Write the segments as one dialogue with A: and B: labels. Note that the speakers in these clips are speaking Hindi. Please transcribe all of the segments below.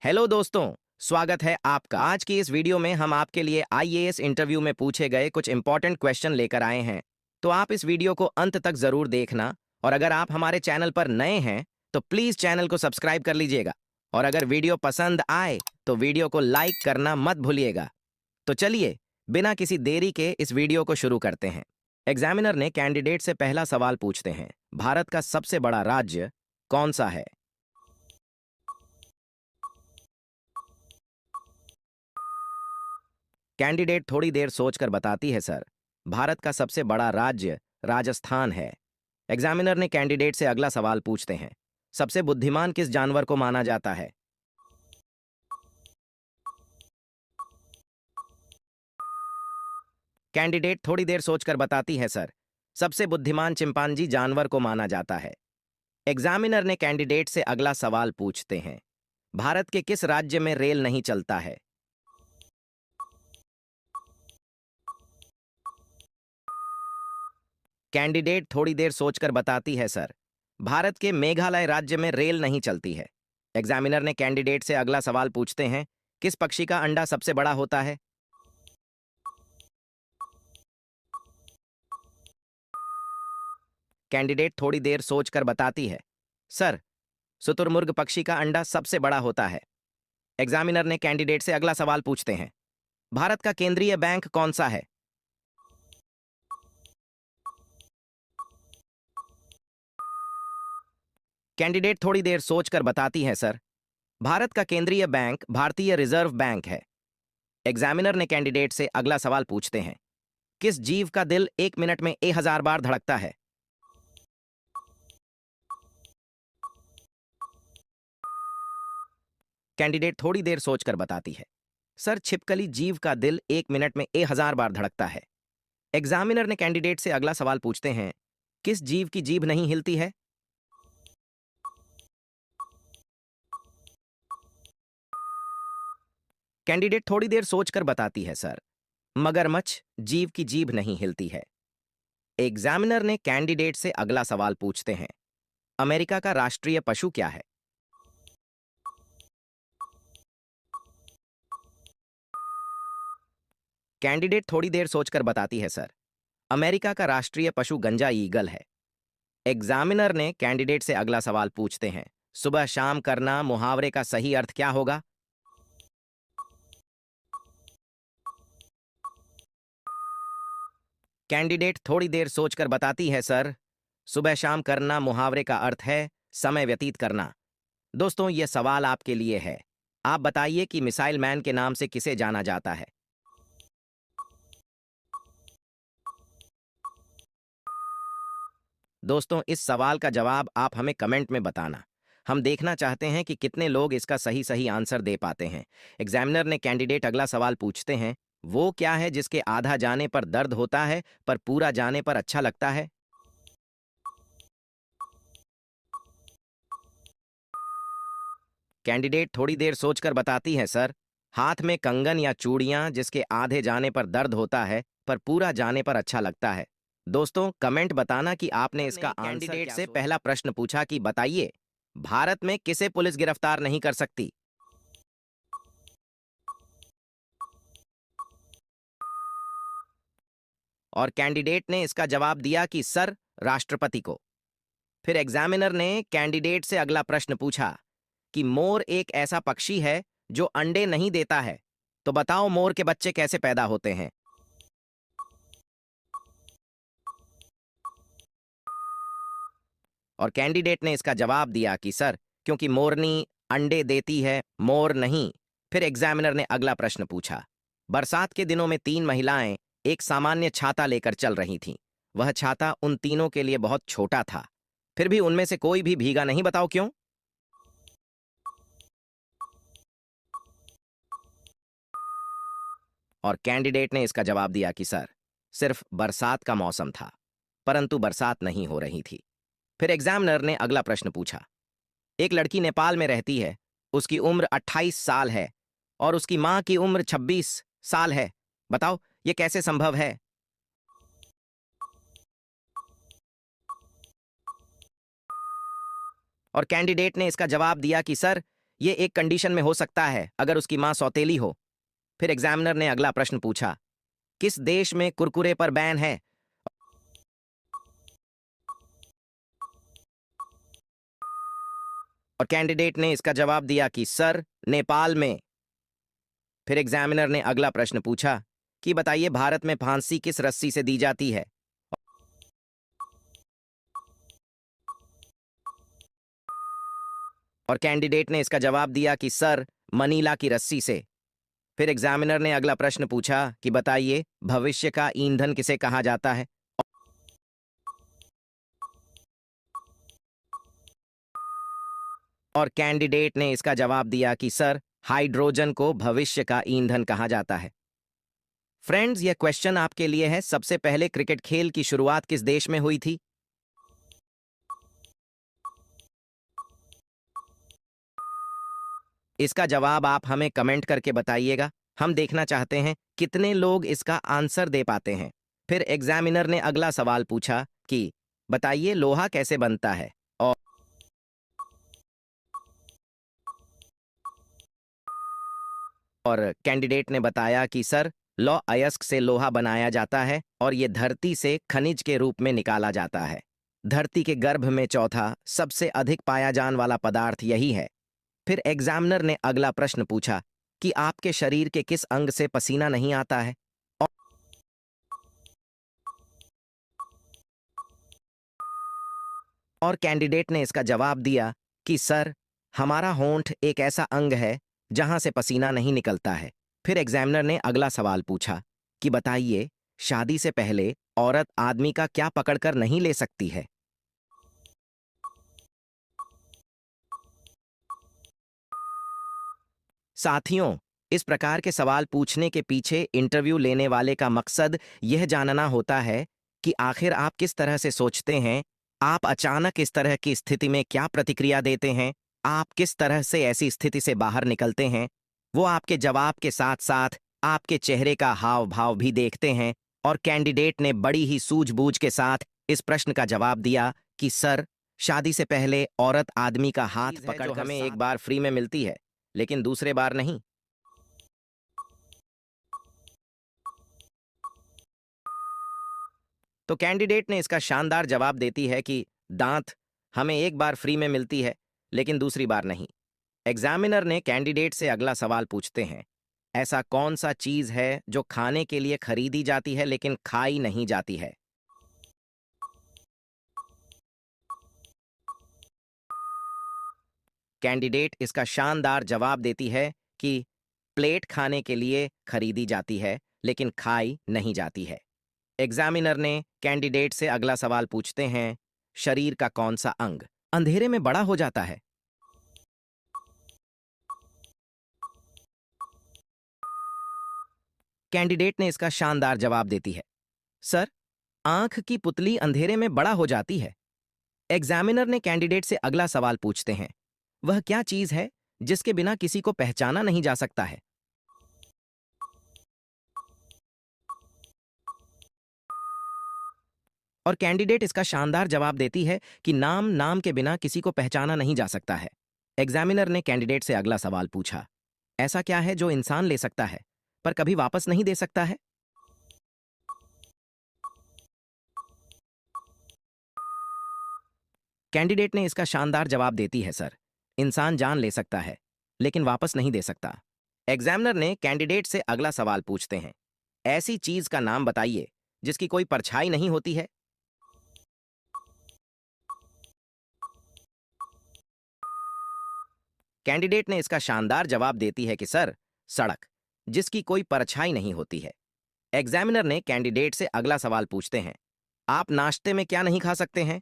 A: हेलो दोस्तों, स्वागत है आपका। आज की इस वीडियो में हम आपके लिए आईएएस इंटरव्यू में पूछे गए कुछ इंपॉर्टेंट क्वेश्चन लेकर आए हैं। तो आप इस वीडियो को अंत तक जरूर देखना और अगर आप हमारे चैनल पर नए हैं तो प्लीज चैनल को सब्सक्राइब कर लीजिएगा और अगर वीडियो पसंद आए तो वीडियो को लाइक करना मत भूलिएगा। तो चलिए, बिना किसी देरी के इस वीडियो को शुरू करते हैं। एग्जामिनर ने कैंडिडेट से पहला सवाल पूछते हैं, भारत का सबसे बड़ा राज्य कौन सा है? कैंडिडेट थोड़ी देर सोचकर बताती है, सर, भारत का सबसे बड़ा राज्य राजस्थान है। एग्जामिनर ने कैंडिडेट से अगला सवाल पूछते हैं, सबसे बुद्धिमान किस जानवर को माना जाता है? कैंडिडेट थोड़ी देर सोचकर बताती है, सर, सबसे बुद्धिमान चिंपांजी जानवर को माना जाता है। एग्जामिनर ने कैंडिडेट से अगला सवाल पूछते हैं, भारत के किस राज्य में रेल नहीं चलता है? कैंडिडेट थोड़ी देर सोचकर बताती है, सर, भारत के मेघालय राज्य में रेल नहीं चलती है। एग्जामिनर ने कैंडिडेट से अगला सवाल पूछते हैं, किस पक्षी का अंडा सबसे बड़ा होता है? कैंडिडेट थोड़ी देर सोचकर बताती है, सर, शुतुरमुर्ग पक्षी का अंडा सबसे बड़ा होता है। एग्जामिनर ने कैंडिडेट से अगला सवाल पूछते हैं, भारत का केंद्रीय बैंक कौन सा है? कैंडिडेट थोड़ी देर सोचकर बताती है, सर, भारत का केंद्रीय बैंक भारतीय रिजर्व बैंक है। एग्जामिनर ने कैंडिडेट से अगला सवाल पूछते हैं, किस जीव का दिल 1 मिनट में 1000 बार धड़कता है? कैंडिडेट थोड़ी देर सोचकर बताती है, सर, छिपकली जीव का दिल 1 मिनट में 1000 बार धड़कता है। एग्जामिनर ने कैंडिडेट से अगला सवाल पूछते हैं, किस जीव की जीभ नहीं हिलती है? कैंडिडेट थोड़ी देर सोचकर बताती है, सर, मगरमच्छ जीव की जीभ नहीं हिलती है। एग्जामिनर ने कैंडिडेट से अगला सवाल पूछते हैं, अमेरिका का राष्ट्रीय पशु क्या है? कैंडिडेट थोड़ी देर सोचकर बताती है, सर, अमेरिका का राष्ट्रीय पशु गंजा ईगल है। एग्जामिनर ने कैंडिडेट से अगला सवाल पूछते हैं, सुबह शाम करना मुहावरे का सही अर्थ क्या होगा? कैंडिडेट थोड़ी देर सोचकर बताती है, सर, सुबह शाम करना मुहावरे का अर्थ है समय व्यतीत करना। दोस्तों, यह सवाल आपके लिए है। आप बताइए कि मिसाइल मैन के नाम से किसे जाना जाता है? दोस्तों, इस सवाल का जवाब आप हमें कमेंट में बताना। हम देखना चाहते हैं कि कितने लोग इसका सही सही आंसर दे पाते हैं। एग्जामिनर ने कैंडिडेट अगला सवाल पूछते हैं, वो क्या है जिसके आधा जाने पर दर्द होता है पर पूरा जाने पर अच्छा लगता है? कैंडिडेट थोड़ी देर सोचकर बताती है, सर, हाथ में कंगन या चूड़ियां जिसके आधे जाने पर दर्द होता है पर पूरा जाने पर अच्छा लगता है। दोस्तों, कमेंट बताना कि आपने इसका आंसर कैंडिडेट से पहला प्रश्न पूछा कि बताइए, भारत में किसे पुलिस गिरफ्तार नहीं कर सकती? और कैंडिडेट ने इसका जवाब दिया कि सर, राष्ट्रपति को। फिर एग्जामिनर ने कैंडिडेट से अगला प्रश्न पूछा कि मोर एक ऐसा पक्षी है जो अंडे नहीं देता है, तो बताओ मोर के बच्चे कैसे पैदा होते हैं? और कैंडिडेट ने इसका जवाब दिया कि सर, क्योंकि मोरनी अंडे देती है, मोर नहीं। फिर एग्जामिनर ने अगला प्रश्न पूछा, बरसात के दिनों में 3 महिलाएं एक सामान्य छाता लेकर चल रही थीं। वह छाता उन तीनों के लिए बहुत छोटा था, फिर भी उनमें से कोई भी भीगा नहीं, बताओ क्यों? और कैंडिडेट ने इसका जवाब दिया कि सर, सिर्फ बरसात का मौसम था, परंतु बरसात नहीं हो रही थी। फिर एग्जामिनर ने अगला प्रश्न पूछा, एक लड़की नेपाल में रहती है, उसकी उम्र 28 साल है और उसकी मां की उम्र 26 साल है। बताओ ये कैसे संभव है? और कैंडिडेट ने इसका जवाब दिया कि सर, ये एक कंडीशन में हो सकता है अगर उसकी मां सौतेली हो। फिर एग्जामिनर ने अगला प्रश्न पूछा, किस देश में कुरकुरे पर बैन है? और कैंडिडेट ने इसका जवाब दिया कि सर, नेपाल में। फिर एग्जामिनर ने अगला प्रश्न पूछा कि बताइए भारत में फांसी किस रस्सी से दी जाती है? और कैंडिडेट ने इसका जवाब दिया कि सर, मनीला की रस्सी से। फिर एग्जामिनर ने अगला प्रश्न पूछा कि बताइए भविष्य का ईंधन किसे कहा जाता है? और कैंडिडेट ने इसका जवाब दिया कि सर, हाइड्रोजन को भविष्य का ईंधन कहा जाता है। फ्रेंड्स, यह क्वेश्चन आपके लिए है। सबसे पहले क्रिकेट खेल की शुरुआत किस देश में हुई थी? इसका जवाब आप हमें कमेंट करके बताइएगा। हम देखना चाहते हैं कितने लोग इसका आंसर दे पाते हैं। फिर एग्जामिनर ने अगला सवाल पूछा कि बताइए लोहा कैसे बनता है? और कैंडिडेट ने बताया कि सर, लौ अयस्क से लोहा बनाया जाता है और ये धरती से खनिज के रूप में निकाला जाता है। धरती के गर्भ में चौथा सबसे अधिक पाया जाने वाला पदार्थ यही है। फिर एग्जामिनर ने अगला प्रश्न पूछा कि आपके शरीर के किस अंग से पसीना नहीं आता है? और कैंडिडेट ने इसका जवाब दिया कि सर, हमारा होंठ एक ऐसा अंग है जहां से पसीना नहीं निकलता है। फिर एग्जामिनर ने अगला सवाल पूछा कि बताइए शादी से पहले औरत आदमी का क्या पकड़कर नहीं ले सकती है? साथियों, इस प्रकार के सवाल पूछने के पीछे इंटरव्यू लेने वाले का मकसद यह जानना होता है कि आखिर आप किस तरह से सोचते हैं, आप अचानक इस तरह की स्थिति में क्या प्रतिक्रिया देते हैं, आप किस तरह से ऐसी स्थिति से बाहर निकलते हैं। वो आपके जवाब के साथ साथ आपके चेहरे का हाव भाव भी देखते हैं। और कैंडिडेट ने बड़ी ही सूझबूझ के साथ इस प्रश्न का जवाब दिया कि सर, शादी से पहले औरत आदमी का हाथ पकड़ हमें एक बार फ्री में मिलती है, लेकिन दूसरे बार नहीं। तो कैंडिडेट ने इसका शानदार जवाब देती है कि दांत हमें एक बार फ्री में मिलती है, लेकिन दूसरी बार नहीं। एग्जामिनर ने कैंडिडेट से अगला सवाल पूछते हैं, ऐसा कौन सा चीज है जो खाने के लिए खरीदी जाती है लेकिन खाई नहीं जाती है? कैंडिडेट इसका शानदार जवाब देती है कि प्लेट खाने के लिए खरीदी जाती है लेकिन खाई नहीं जाती है। एग्जामिनर ने कैंडिडेट से अगला सवाल पूछते हैं, शरीर का कौन सा अंग अंधेरे में बड़ा हो जाता है? कैंडिडेट ने इसका शानदार जवाब देती है, सर, आंख की पुतली अंधेरे में बड़ा हो जाती है। एग्जामिनर ने कैंडिडेट से अगला सवाल पूछते हैं, वह क्या चीज है जिसके बिना किसी को पहचाना नहीं जा सकता है? और कैंडिडेट इसका शानदार जवाब देती है कि नाम के बिना किसी को पहचाना नहीं जा सकता है। एग्जामिनर ने कैंडिडेट से अगला सवाल पूछा, ऐसा क्या है जो इंसान ले सकता है पर कभी वापस नहीं दे सकता है? कैंडिडेट ने इसका शानदार जवाब देती है, सर, इंसान जान ले सकता है लेकिन वापस नहीं दे सकता। एग्जामिनर ने कैंडिडेट से अगला सवाल पूछते हैं, ऐसी चीज का नाम बताइए जिसकी कोई परछाई नहीं होती है? कैंडिडेट ने इसका शानदार जवाब देती है कि सर, सड़क, जिसकी कोई परछाई नहीं होती है। एग्जामिनर ने कैंडिडेट से अगला सवाल पूछते हैं, आप नाश्ते में क्या नहीं खा सकते हैं?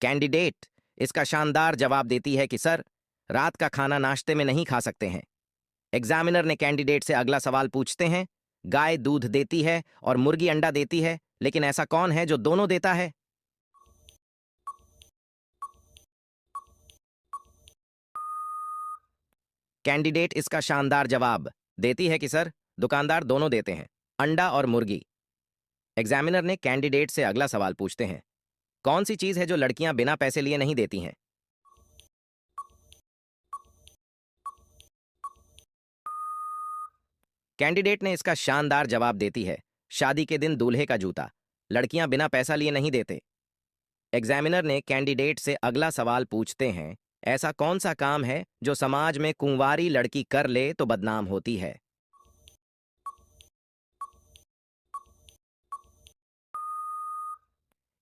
A: कैंडिडेट इसका शानदार जवाब देती है कि सर, रात का खाना नाश्ते में नहीं खा सकते हैं। एग्जामिनर ने कैंडिडेट से अगला सवाल पूछते हैं, गाय दूध देती है और मुर्गी अंडा देती है, लेकिन ऐसा कौन है जो दोनों देता है? कैंडिडेट इसका शानदार जवाब देती है कि सर, दुकानदार दोनों देते हैं, अंडा और मुर्गी। एग्जामिनर ने कैंडिडेट से अगला सवाल पूछते हैं, कौन सी चीज है जो लड़कियां बिना पैसे लिए नहीं देती हैं? कैंडिडेट ने इसका शानदार जवाब देती है, शादी के दिन दूल्हे का जूता। लड़कियां बिना पैसा लिए नहीं देते। एग्जामिनर ने कैंडिडेट से अगला सवाल पूछते हैं, ऐसा कौन सा काम है जो समाज में कुंवारी लड़की कर ले तो बदनाम होती है?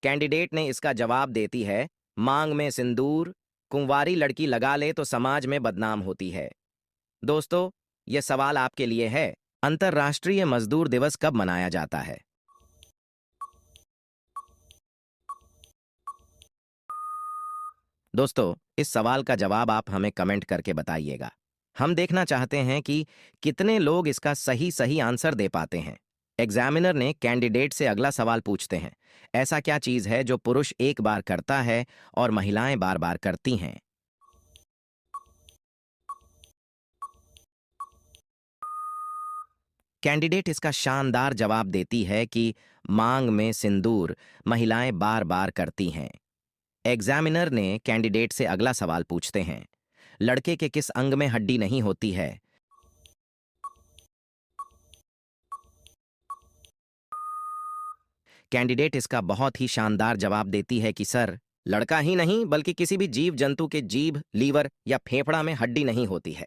A: कैंडिडेट ने इसका जवाब देती है, मांग में सिंदूर। कुंवारी लड़की लगा ले तो समाज में बदनाम होती है। दोस्तों, यह सवाल आपके लिए है, अंतर्राष्ट्रीय मजदूर दिवस कब मनाया जाता है? दोस्तों, इस सवाल का जवाब आप हमें कमेंट करके बताइएगा। हम देखना चाहते हैं कि कितने लोग इसका सही सही आंसर दे पाते हैं। एग्जामिनर ने कैंडिडेट से अगला सवाल पूछते हैं, ऐसा क्या चीज है जो पुरुष एक बार करता है और महिलाएं बार बार करती हैं? कैंडिडेट इसका शानदार जवाब देती है कि मांग में सिंदूर महिलाएं बार बार करती हैं। एग्जामिनर ने कैंडिडेट से अगला सवाल पूछते हैं, लड़के के किस अंग में हड्डी नहीं होती है? कैंडिडेट इसका बहुत ही शानदार जवाब देती है कि सर, लड़का ही नहीं बल्कि किसी भी जीव जंतु के जीभ, लीवर या फेफड़ा में हड्डी नहीं होती है।